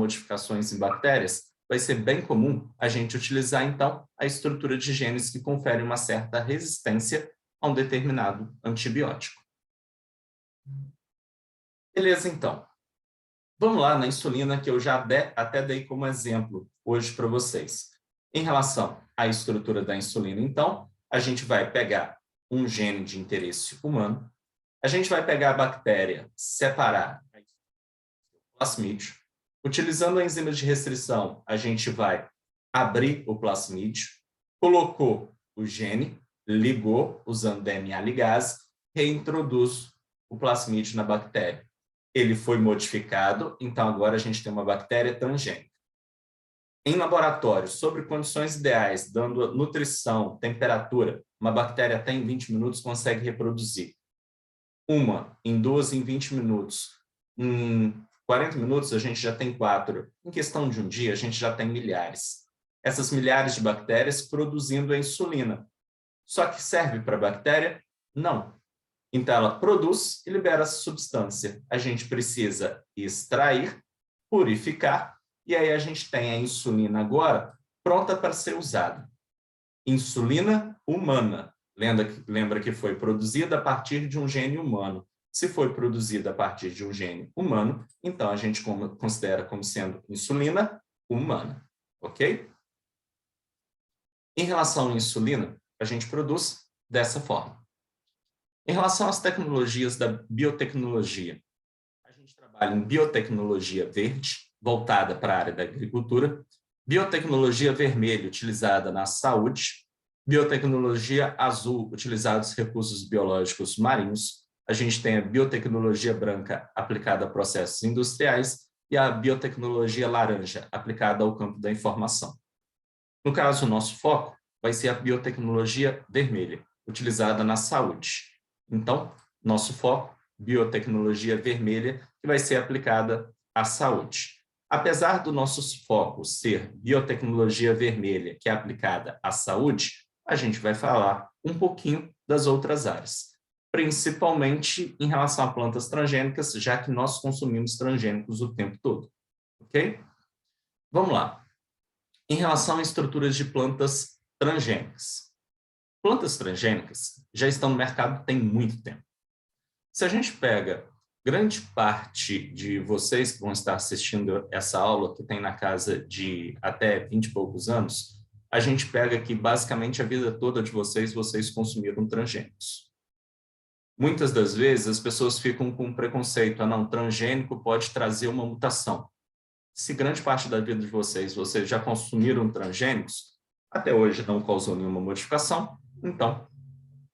modificações em bactérias, vai ser bem comum a gente utilizar, então, a estrutura de genes que confere uma certa resistência a um determinado antibiótico. Beleza, então. Vamos lá na insulina, que eu já até dei como exemplo hoje para vocês. Em relação à estrutura da insulina, então, a gente vai pegar um gene de interesse humano, a gente vai pegar a bactéria, separar o plasmídio. Utilizando a enzima de restrição, a gente vai abrir o plasmídio, colocou o gene, ligou usando DNA ligase, reintroduz o plasmídio na bactéria. Ele foi modificado, então agora a gente tem uma bactéria transgênica. Em laboratório, sobre condições ideais, dando nutrição, temperatura, uma bactéria até em 20 minutos consegue reproduzir. Uma, em 2, em 20 minutos. Em 40 minutos, a gente já tem 4. Em questão de um dia, a gente já tem milhares. Essas milhares de bactérias produzindo a insulina. Só que serve para a bactéria? Não. Então, ela produz e libera essa substância. A gente precisa extrair, purificar, e aí a gente tem a insulina agora pronta para ser usada. Insulina humana. Lembra que foi produzida a partir de um gene humano. Se foi produzida a partir de um gene humano, então a gente considera como sendo insulina humana. Ok? Em relação à insulina, a gente produz dessa forma. Em relação às tecnologias da biotecnologia, a gente trabalha em biotecnologia verde, voltada para a área da agricultura, biotecnologia vermelha, utilizada na saúde, biotecnologia azul, utilizada nos recursos biológicos marinhos, a gente tem a biotecnologia branca, aplicada a processos industriais, e a biotecnologia laranja, aplicada ao campo da informação. No caso, o nosso foco vai ser a biotecnologia vermelha, utilizada na saúde. Então, nosso foco, biotecnologia vermelha, que vai ser aplicada à saúde. Apesar do nosso foco ser biotecnologia vermelha, que é aplicada à saúde, a gente vai falar um pouquinho das outras áreas, principalmente em relação a plantas transgênicas, já que nós consumimos transgênicos o tempo todo. Ok? Vamos lá. Em relação a estruturas de plantas transgênicas. Plantas transgênicas já estão no mercado tem muito tempo. Se a gente pega grande parte de vocês que vão estar assistindo essa aula, que tem na casa de até 20 e poucos anos, a gente pega que basicamente a vida toda de vocês consumiram transgênicos. Muitas das vezes as pessoas ficam com preconceito, não, transgênico pode trazer uma mutação. Se grande parte da vida de vocês já consumiram transgênicos, até hoje não causou nenhuma modificação, então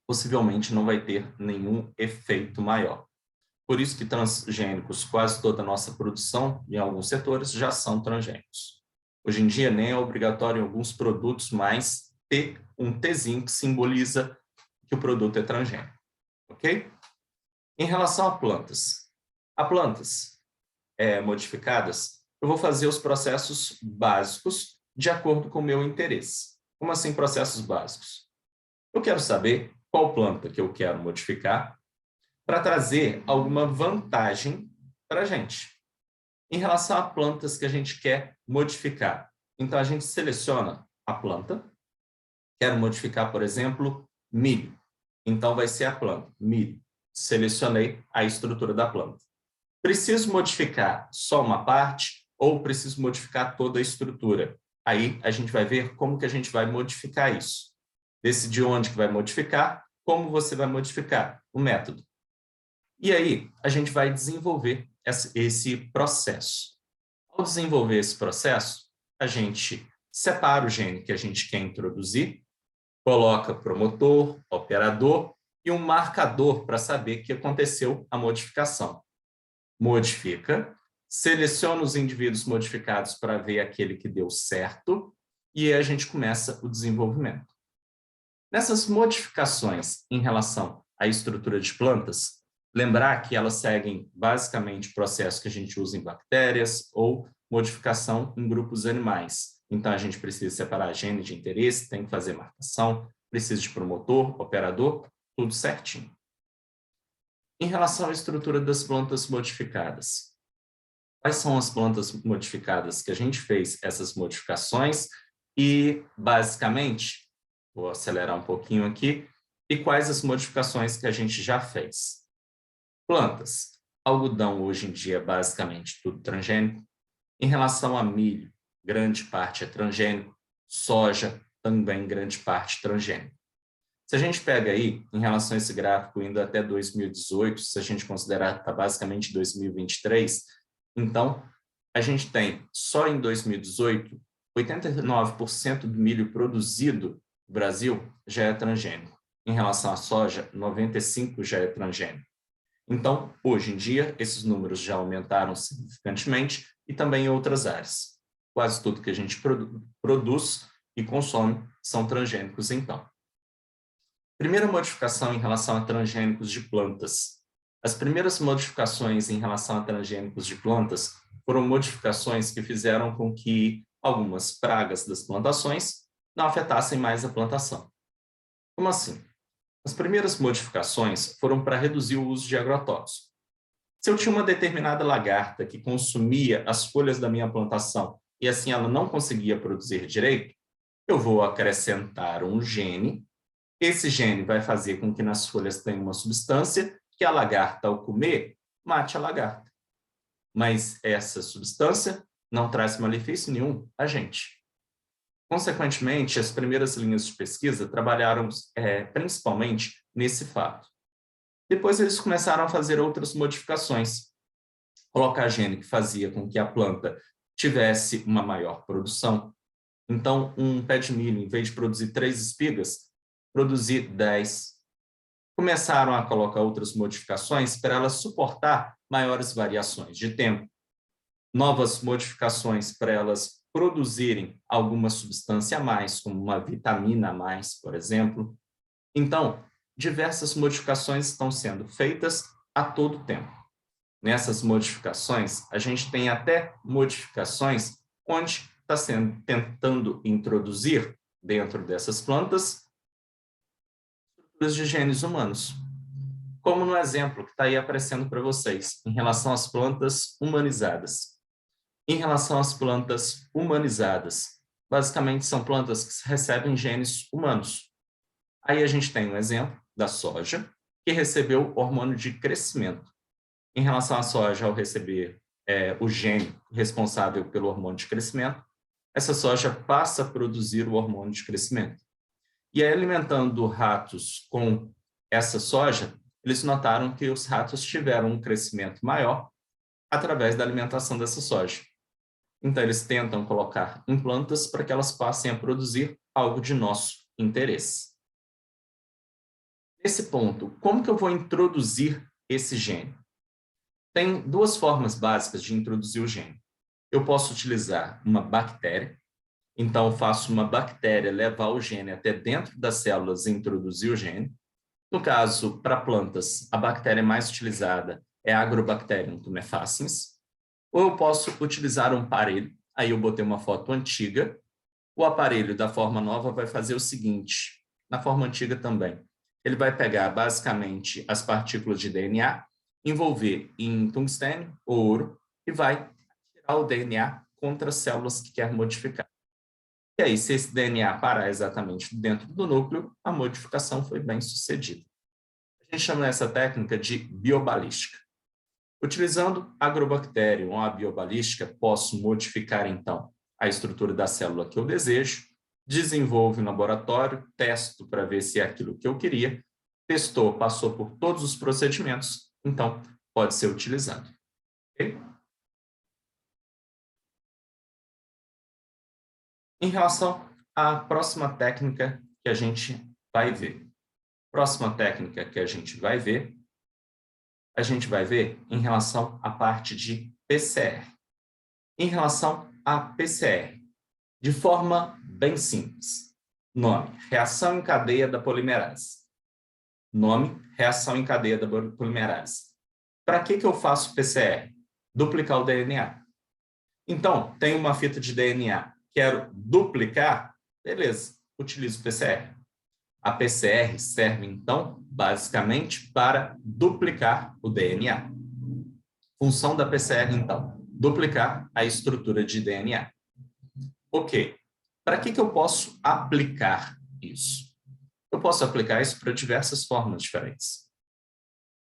possivelmente não vai ter nenhum efeito maior. Por isso que transgênicos, quase toda a nossa produção, em alguns setores, já são transgênicos. Hoje em dia, nem é obrigatório em alguns produtos mais ter um Tzinho que simboliza que o produto é transgênico. Ok? Em relação a plantas modificadas, eu vou fazer os processos básicos de acordo com o meu interesse. Como assim processos básicos? Eu quero saber qual planta que eu quero modificar para trazer alguma vantagem para a gente. Em relação a plantas que a gente quer modificar, então a gente seleciona a planta. Quero modificar, por exemplo, milho. Então vai ser a planta, milho. Selecionei a estrutura da planta. Preciso modificar só uma parte ou preciso modificar toda a estrutura? Aí a gente vai ver como que a gente vai modificar isso. Decidir onde que vai modificar, como você vai modificar, o método. E aí a gente vai desenvolver esse processo. Ao desenvolver esse processo, a gente separa o gene que a gente quer introduzir, coloca promotor, operador e um marcador para saber que aconteceu a modificação. Modifica, seleciona os indivíduos modificados para ver aquele que deu certo e aí a gente começa o desenvolvimento. Nessas modificações em relação à estrutura de plantas, lembrar que elas seguem basicamente processos que a gente usa em bactérias ou modificação em grupos animais. Então, a gente precisa separar gene de interesse, tem que fazer marcação, precisa de promotor, operador, tudo certinho. Em relação à estrutura das plantas modificadas, quais são as plantas modificadas que a gente fez essas modificações e, basicamente, vou acelerar um pouquinho aqui, e quais as modificações que a gente já fez. Plantas. Algodão, hoje em dia, é basicamente tudo transgênico. Em relação a milho, grande parte é transgênico. Soja, também grande parte transgênico. Se a gente pega aí, em relação a esse gráfico, indo até 2018, se a gente considerar que está basicamente 2023, então, a gente tem, só em 2018, 89% do milho produzido no Brasil já é transgênico. Em relação à soja, 95% já é transgênico. Então, hoje em dia, esses números já aumentaram significantemente e também em outras áreas. Quase tudo que a gente produz e consome são transgênicos, então. Primeira modificação em relação a transgênicos de plantas. As primeiras modificações em relação a transgênicos de plantas foram modificações que fizeram com que algumas pragas das plantações não afetassem mais a plantação. Como assim? As primeiras modificações foram para reduzir o uso de agrotóxicos. Se eu tinha uma determinada lagarta que consumia as folhas da minha plantação e assim ela não conseguia produzir direito, eu vou acrescentar um gene. Esse gene vai fazer com que nas folhas tenha uma substância que a lagarta, ao comer, mate a lagarta. Mas essa substância não traz malefício nenhum a gente. Consequentemente, as primeiras linhas de pesquisa trabalharam principalmente nesse fato. Depois eles começaram a fazer outras modificações. Colocar gene que fazia com que a planta tivesse uma maior produção. Então, um pé de milho, em vez de produzir 3 espigas, produzir 10. Começaram a colocar outras modificações para ela suportar maiores variações de tempo. Novas modificações para elas produzirem alguma substância a mais, como uma vitamina a mais, por exemplo. Então, diversas modificações estão sendo feitas a todo tempo. Nessas modificações, a gente tem até modificações onde está tentando introduzir dentro dessas plantas estruturas de genes humanos. Como no exemplo que está aí aparecendo para vocês, em relação às plantas humanizadas. Em relação às plantas humanizadas, basicamente são plantas que recebem genes humanos. Aí a gente tem um exemplo da soja, que recebeu hormônio de crescimento. Em relação à soja, ao receber o gene responsável pelo hormônio de crescimento, essa soja passa a produzir o hormônio de crescimento. E aí, alimentando ratos com essa soja, eles notaram que os ratos tiveram um crescimento maior através da alimentação dessa soja. Então, eles tentam colocar em plantas para que elas passem a produzir algo de nosso interesse. Nesse ponto, como que eu vou introduzir esse gene? Tem 2 formas básicas de introduzir o gene. Eu posso utilizar uma bactéria, então faço uma bactéria levar o gene até dentro das células e introduzir o gene. No caso, para plantas, a bactéria mais utilizada é a Agrobacterium tumefaciens. Ou eu posso utilizar um aparelho, aí eu botei uma foto antiga. O aparelho da forma nova vai fazer o seguinte, na forma antiga também. Ele vai pegar basicamente as partículas de DNA, envolver em tungstênio ou ouro e vai tirar o DNA contra as células que quer modificar. E aí, se esse DNA parar exatamente dentro do núcleo, a modificação foi bem sucedida. A gente chama essa técnica de biobalística. Utilizando agrobacterium ou a biobalística, posso modificar, então, a estrutura da célula que eu desejo, desenvolvo em laboratório, testo para ver se é aquilo que eu queria, testou, passou por todos os procedimentos, então pode ser utilizado. Okay? Em relação à próxima técnica que a gente vai ver. Próxima técnica que a gente vai ver em relação à parte de PCR. Em relação à PCR, de forma bem simples. Nome, reação em cadeia da polimerase. Nome, reação em cadeia da polimerase. Para que eu faço PCR? Duplicar o DNA. Então, tenho uma fita de DNA, quero duplicar, beleza, utilizo PCR. A PCR serve, então, basicamente para duplicar o DNA. Função da PCR, então, duplicar a estrutura de DNA. Ok, para que eu posso aplicar isso? Eu posso aplicar isso para diversas formas diferentes.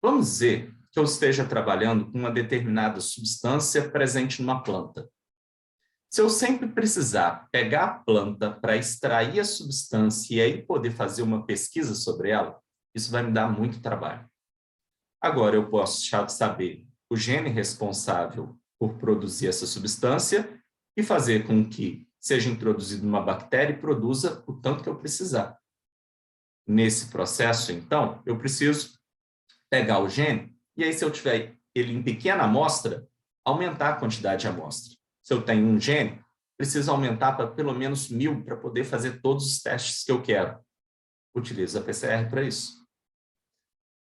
Vamos dizer que eu esteja trabalhando com uma determinada substância presente numa planta. Se eu sempre precisar pegar a planta para extrair a substância e aí poder fazer uma pesquisa sobre ela, isso vai me dar muito trabalho. Agora eu posso saber o gene responsável por produzir essa substância e fazer com que seja introduzido uma bactéria e produza o tanto que eu precisar. Nesse processo, então, eu preciso pegar o gene e aí, se eu tiver ele em pequena amostra, aumentar a quantidade de amostra. Se eu tenho um gene, preciso aumentar para pelo menos 1000 para poder fazer todos os testes que eu quero. Utilizo a PCR para isso.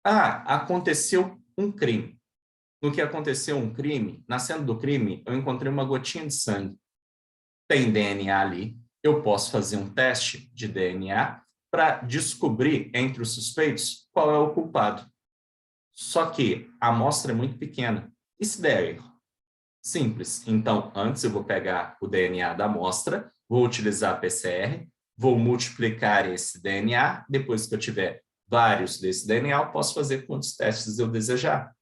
Aconteceu um crime. No que aconteceu um crime, na cena do crime, eu encontrei uma gotinha de sangue. Tem DNA ali. Eu posso fazer um teste de DNA para descobrir entre os suspeitos qual é o culpado. Só que a amostra é muito pequena. E se der erro? Simples. Então, antes eu vou pegar o DNA da amostra, vou utilizar a PCR, vou multiplicar esse DNA. Depois que eu tiver vários desse DNA, eu posso fazer quantos testes eu desejar.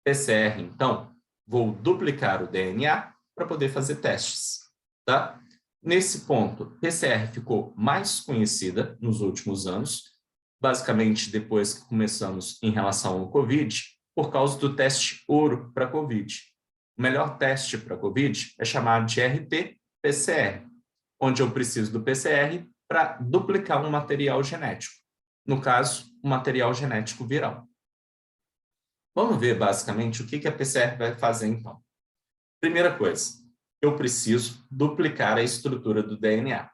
PCR, então, vou duplicar o DNA para poder fazer testes. Tá? Nesse ponto, PCR ficou mais conhecida nos últimos anos, basicamente depois que começamos em relação ao COVID, por causa do teste ouro para COVID. O melhor teste para COVID é chamado de RT-PCR, onde eu preciso do PCR para duplicar um material genético. No caso, um material genético viral. Vamos ver, basicamente, o que a PCR vai fazer, então. Primeira coisa, eu preciso duplicar a estrutura do DNA.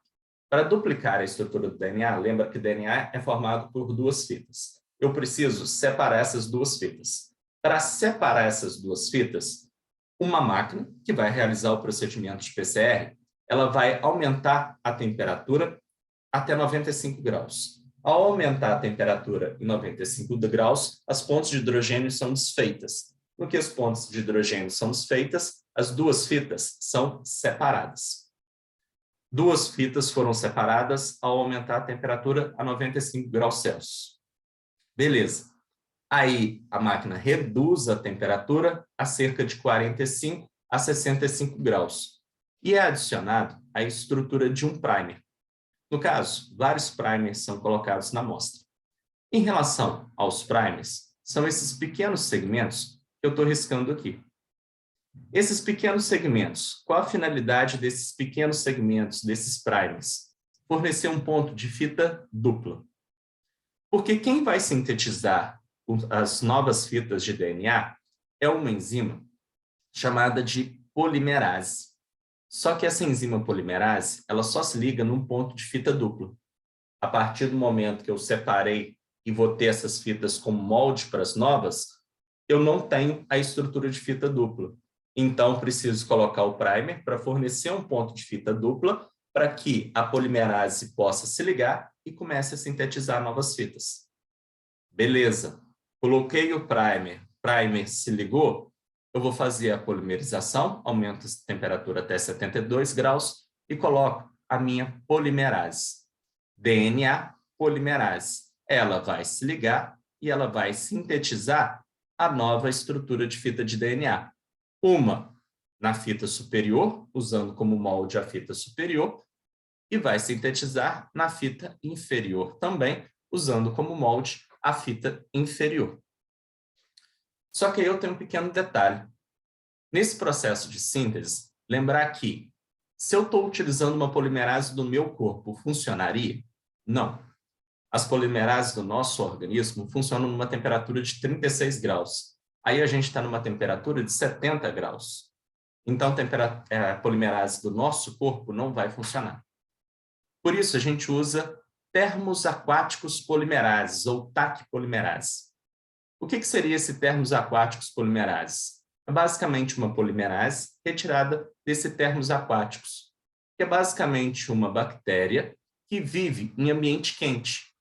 Para duplicar a estrutura do DNA, lembra que o DNA é formado por duas fitas. Eu preciso separar essas duas fitas. Para separar essas duas fitas, uma máquina que vai realizar o procedimento de PCR, ela vai aumentar a temperatura até 95 graus. Ao aumentar a temperatura em 95 graus, as pontes de hidrogênio são desfeitas. No que as pontes de hidrogênio são desfeitas, as duas fitas são separadas. Duas fitas foram separadas ao aumentar a temperatura a 95 graus Celsius. Beleza. Aí a máquina reduz a temperatura a cerca de 45 a 65 graus. E é adicionado a estrutura de um primer. No caso, vários primers são colocados na amostra. Em relação aos primers, são esses pequenos segmentos que eu estou riscando aqui. Esses pequenos segmentos, qual a finalidade desses pequenos segmentos, desses primers? Fornecer um ponto de fita dupla. Porque quem vai sintetizar as novas fitas de DNA é uma enzima chamada de polimerase. Só que essa enzima polimerase, ela só se liga num ponto de fita dupla. A partir do momento que eu separei e vou ter essas fitas como molde para as novas, eu não tenho a estrutura de fita dupla. Então, preciso colocar o primer para fornecer um ponto de fita dupla para que a polimerase possa se ligar e comece a sintetizar novas fitas. Beleza. Coloquei o primer se ligou, eu vou fazer a polimerização, aumento a temperatura até 72 graus e coloco a minha polimerase. DNA polimerase. Ela vai se ligar e ela vai sintetizar a nova estrutura de fita de DNA. Uma na fita superior, usando como molde a fita superior, e vai sintetizar na fita inferior também, usando como molde a fita inferior. Só que aí eu tenho um pequeno detalhe. Nesse processo de síntese, lembrar que se eu estou utilizando uma polimerase do meu corpo, funcionaria? Não. As polimerases do nosso organismo funcionam numa temperatura de 36 graus. Aí a gente está numa temperatura de 70 graus. Então, a polimerase do nosso corpo não vai funcionar. Por isso, a gente usa termos aquáticos polimerases, ou TAC polimerase. O que seria esse termos aquáticos polimerases? É basicamente uma polimerase retirada desses termos aquáticos, que é basicamente uma bactéria que vive em ambiente quente.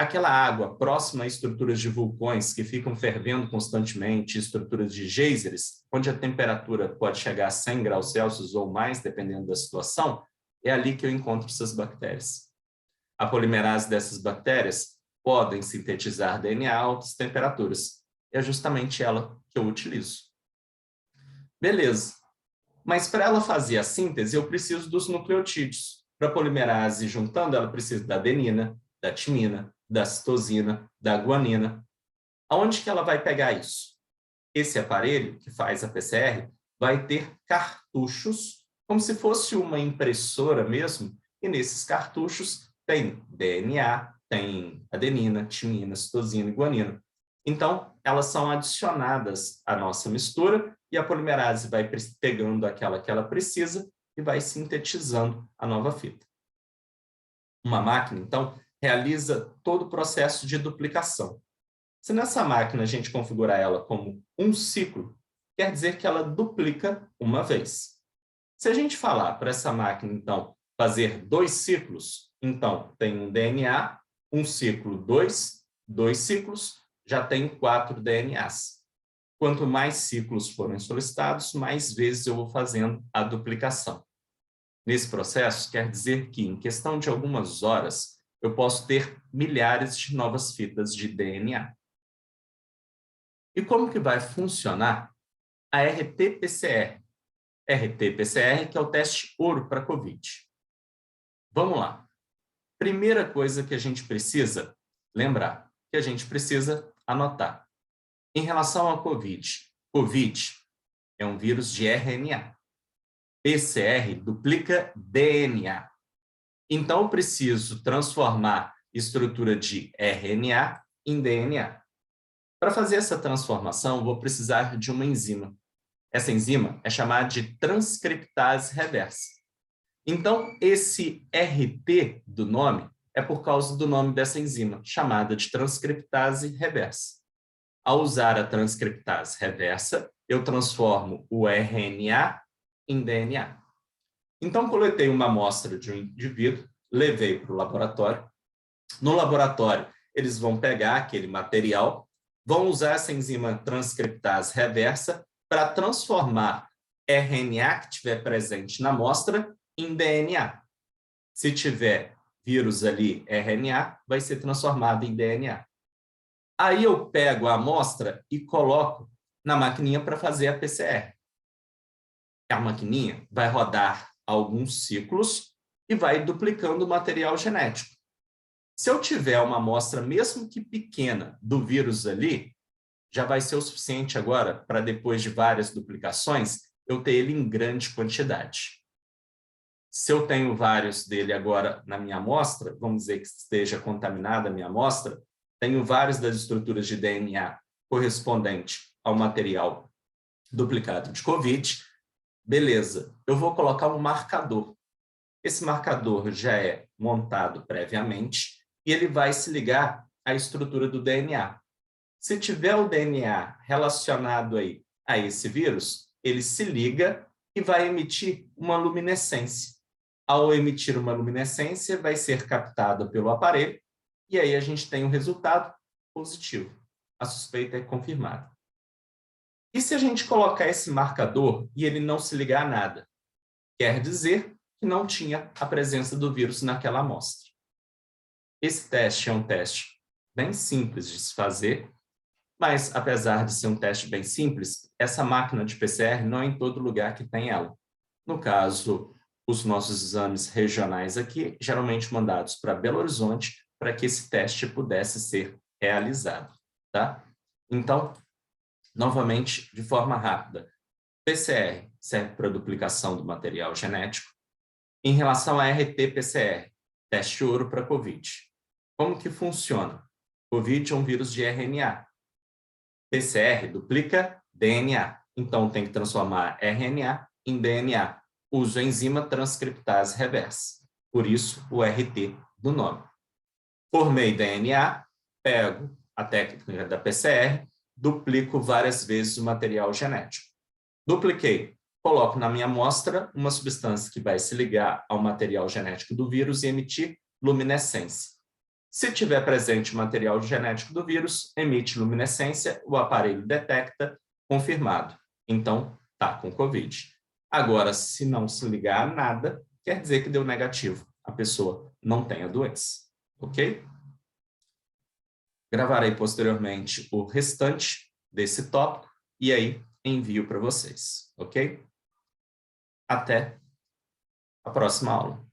aquela água próxima a estruturas de vulcões que ficam fervendo constantemente, estruturas de geysers, onde a temperatura pode chegar a 100 graus Celsius ou mais, dependendo da situação, é ali que eu encontro essas bactérias. A polimerase dessas bactérias podem sintetizar DNA a altas temperaturas. É justamente ela que eu utilizo. Beleza. Mas para ela fazer a síntese, eu preciso dos nucleotídeos. Para a polimerase, juntando, ela precisa da adenina, da timina, da citosina, da guanina. Aonde que ela vai pegar isso? Esse aparelho que faz a PCR vai ter cartuchos, como se fosse uma impressora mesmo, e nesses cartuchos tem DNA, tem adenina, timina, citosina e guanina. Então, elas são adicionadas à nossa mistura e a polimerase vai pegando aquela que ela precisa e vai sintetizando a nova fita. Uma máquina, então, realiza todo o processo de duplicação. Se nessa máquina a gente configurar ela como um ciclo, quer dizer que ela duplica uma vez. Se a gente falar para essa máquina, então, fazer 2 ciclos, então tem um DNA, um ciclo 2, 2 ciclos, já tem 4 DNAs. Quanto mais ciclos forem solicitados, mais vezes eu vou fazendo a duplicação. Nesse processo, quer dizer que, em questão de algumas horas, eu posso ter milhares de novas fitas de DNA. E como que vai funcionar a RT-PCR? RT-PCR, que é o teste ouro para COVID. Vamos lá. Primeira coisa que a gente precisa lembrar, que a gente precisa anotar. Em relação ao COVID, COVID é um vírus de RNA. PCR duplica DNA. Então, eu preciso transformar estrutura de RNA em DNA. Para fazer essa transformação, vou precisar de uma enzima. Essa enzima é chamada de transcriptase reversa. Então, esse RT do nome é por causa do nome dessa enzima, chamada de transcriptase reversa. Ao usar a transcriptase reversa, eu transformo o RNA em DNA. Então, coletei uma amostra de um indivíduo, levei para o laboratório. No laboratório, eles vão pegar aquele material, vão usar essa enzima transcriptase reversa para transformar RNA que estiver presente na amostra em DNA. Se tiver vírus ali, RNA, vai ser transformado em DNA. Aí eu pego a amostra e coloco na maquininha para fazer a PCR. A maquininha vai rodar alguns ciclos e vai duplicando o material genético. Se eu tiver uma amostra, mesmo que pequena, do vírus ali, já vai ser o suficiente agora para, depois de várias duplicações, eu ter ele em grande quantidade. Se eu tenho vários dele agora na minha amostra, vamos dizer que esteja contaminada a minha amostra, tenho várias das estruturas de DNA correspondente ao material duplicado de COVID, beleza, eu vou colocar um marcador. Esse marcador já é montado previamente e ele vai se ligar à estrutura do DNA. Se tiver o DNA relacionado aí a esse vírus, ele se liga e vai emitir uma luminescência. Ao emitir uma luminescência, vai ser captada pelo aparelho e aí a gente tem um resultado positivo. A suspeita é confirmada. E se a gente colocar esse marcador e ele não se ligar a nada? Quer dizer que não tinha a presença do vírus naquela amostra. Esse teste é um teste bem simples de se fazer, mas, apesar de ser um teste bem simples, essa máquina de PCR não é em todo lugar que tem ela. No caso, os nossos exames regionais aqui, geralmente mandados para Belo Horizonte, para que esse teste pudesse ser realizado. Tá? Então, novamente, de forma rápida, PCR serve para duplicação do material genético. Em relação a RT-PCR, teste ouro para COVID. Como que funciona? COVID é um vírus de RNA. PCR duplica DNA. Então, tem que transformar RNA em DNA. Uso a enzima transcriptase reversa. Por isso, o RT do nome. Formei DNA, pego a técnica da PCR, duplico várias vezes o material genético. Dupliquei. Coloco na minha amostra uma substância que vai se ligar ao material genético do vírus e emitir luminescência. Se tiver presente o material genético do vírus, emite luminescência, o aparelho detecta, confirmado. Então, tá com Covid. Agora, se não se ligar a nada, quer dizer que deu negativo. A pessoa não tem a doença, ok? Gravarei posteriormente o restante desse tópico e aí envio para vocês, ok? Até a próxima aula.